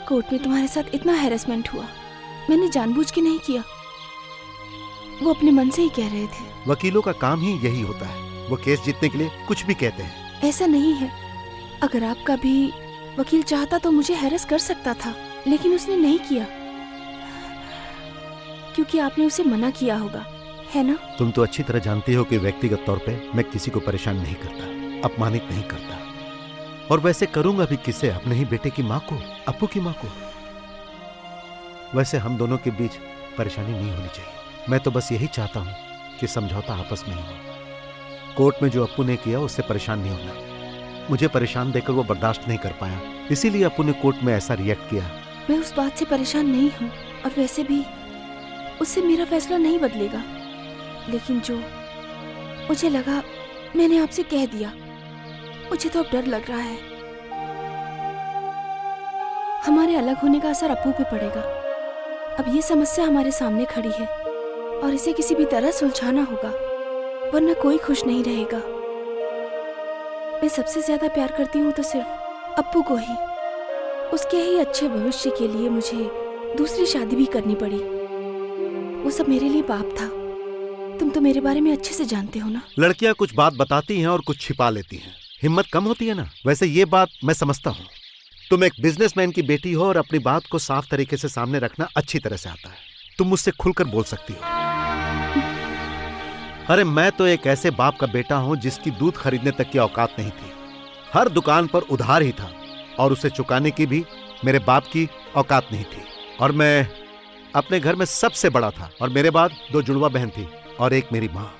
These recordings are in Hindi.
कोर्ट में तुम्हारे साथ इतना हैरेसमेंट हुआ, मैंने जानबूझ के नहीं किया, वो अपने मन से ही कह रहे थे। वकीलों का काम ही यही होता है, वो केस जीतने के लिए कुछ भी कहते हैं। ऐसा नहीं है, अगर आपका भी वकील चाहता तो मुझे हैरेस कर सकता था, लेकिन उसने नहीं किया क्योंकि आपने उसे मना किया होगा, है ना? तुम तो अच्छी तरह जानती हो कि व्यक्तिगत तौर पे मैं किसी को परेशान नहीं करता, अपमानित नहीं करता, और वैसे करूंगा भी किसे? अपने ही बेटे की माँ को, अप्पू की माँ को। वैसे हम दोनों के बीच परेशानी नहीं होनी चाहिए। मैं तो बस यही चाहता हूं कि समझौता आपस में ही हो। कोर्ट में जो अप्पू ने किया उससे परेशान नहीं होना। मुझे परेशान देकर वो बर्दाश्त नहीं कर पाया, इसीलिए अप्पू ने कोर्ट में ऐसा रिएक्ट किया। मैं उस बात से परेशान नहीं हूँ, और वैसे भी उससे मेरा फैसला नहीं बदलेगा, लेकिन जो मुझे लगा मैंने आपसे कह दिया। मुझे तो अब डर लग रहा है हमारे अलग होने का असर अप्पू पे पड़ेगा। अब ये समस्या हमारे सामने खड़ी है और इसे किसी भी तरह सुलझाना होगा, वरना कोई खुश नहीं रहेगा। मैं सबसे ज्यादा प्यार करती हूँ तो सिर्फ अप्पू को ही। उसके ही अच्छे भविष्य के लिए मुझे दूसरी शादी भी करनी पड़ी। वो सब मेरे लिए पाप था। तुम तो मेरे बारे में अच्छे से जानते हो ना। लड़कियां कुछ बात बताती हैं और कुछ छिपा लेती हैं, हिम्मत कम होती है ना। वैसे ये बात मैं समझता हूँ, तुम एक बिजनेसमैन की बेटी हो और अपनी बात को साफ तरीके से सामने रखना अच्छी तरह से आता है। तुम मुझसे खुलकर बोल सकती हो। अरे मैं तो एक ऐसे बाप का बेटा हूं जिसकी दूध खरीदने तक की औकात नहीं थी। हर दुकान पर उधार ही था और उसे चुकाने की भी मेरे बाप की औकात नहीं थी। और मैं अपने घर में सबसे बड़ा था और मेरे बाद 2 जुड़वा बहन थी और एक मेरी माँ।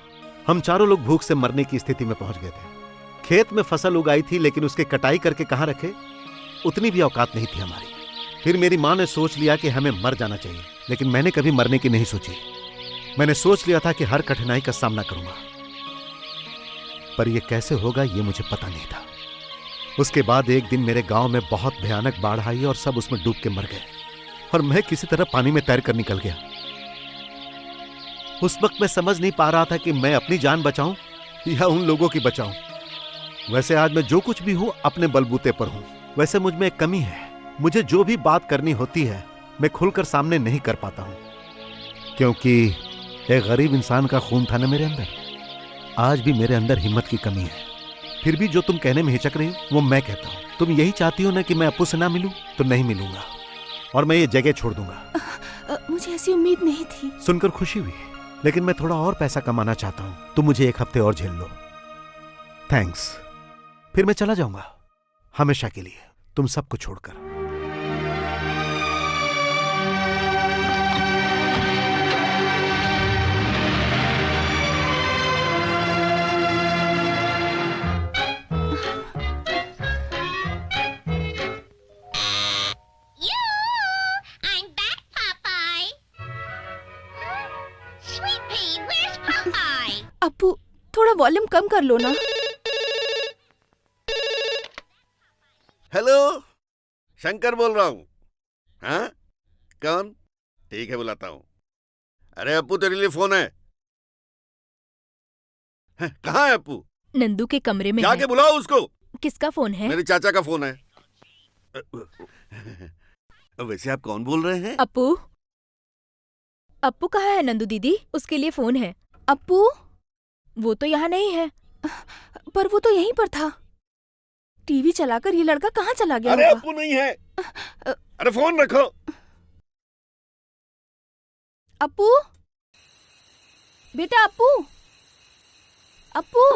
हम चारों लोग भूख से मरने की स्थिति में पहुंच गए थे। खेत में फसल उगाई थी लेकिन उसके कटाई करके कहाँ रखे, उतनी भी औकात नहीं थी हमारी। फिर मेरी माँ ने सोच लिया कि हमें मर जाना चाहिए, लेकिन मैंने कभी मरने की नहीं सोची। मैंने सोच लिया था कि हर कठिनाई का सामना करूंगा, पर यह कैसे होगा ये मुझे पता नहीं था। उसके बाद एक दिन मेरे गांव में बहुत भयानक बाढ़ आई और सब उसमें डूब के मर गए और मैं किसी तरह पानी में तैर कर निकल गया। उस वक्त मैं समझ नहीं पा रहा था कि मैं अपनी जान बचाऊं या उन लोगों की बचाऊं। वैसे आज मैं जो कुछ भी हूं अपने बलबूते पर हूं। वैसे मुझ में एक कमी है, मुझे जो भी बात करनी होती है मैं खुलकर सामने नहीं कर पाता हूं, क्योंकि एक गरीब इंसान का खून था ना मेरे अंदर। आज भी मेरे अंदर हिम्मत की कमी है। फिर भी जो तुम कहने में हिचक रही हो वो मैं कहता हूं। तुम यही चाहती हो ना कि मैं अप्पू से ना मिलूं, तो नहीं मिलूंगा और मैं ये जगह छोड़ दूंगा। मुझे ऐसी उम्मीद नहीं थी। सुनकर खुशी हुई, लेकिन मैं थोड़ा और पैसा कमाना चाहता हूं। तुम मुझे 1 हफ्ते और झेल लो। थैंक्स। फिर मैं चला जाऊंगा हमेशा के लिए, तुम सबको छोड़कर। अप्पू थोड़ा वॉल्यूम कम कर लो ना। हेलो, शंकर बोल रहा हूं। हाँ, कौन? ठीक है, बुलाता हूं। अरे अप्पू, तेरे लिए फोन है। कहाँ है अप्पू? नंदू के कमरे में जाके है। बुलाओ उसको। किसका फोन है? मेरे चाचा का फोन है। वैसे आप कौन बोल रहे हैं? अप्पू। अप्पू कहाँ है नंदू दीदी? उसके लिए फोन है। अप्पू? वो तो यहाँ नहीं है। पर वो तो यहीं पर था। टीवी चलाकर ये लड़का कहाँ चला गया? अरे अप्पू नहीं है। अरे फोन रखो। अप्पू बेटा, अप्पू, अप्पू।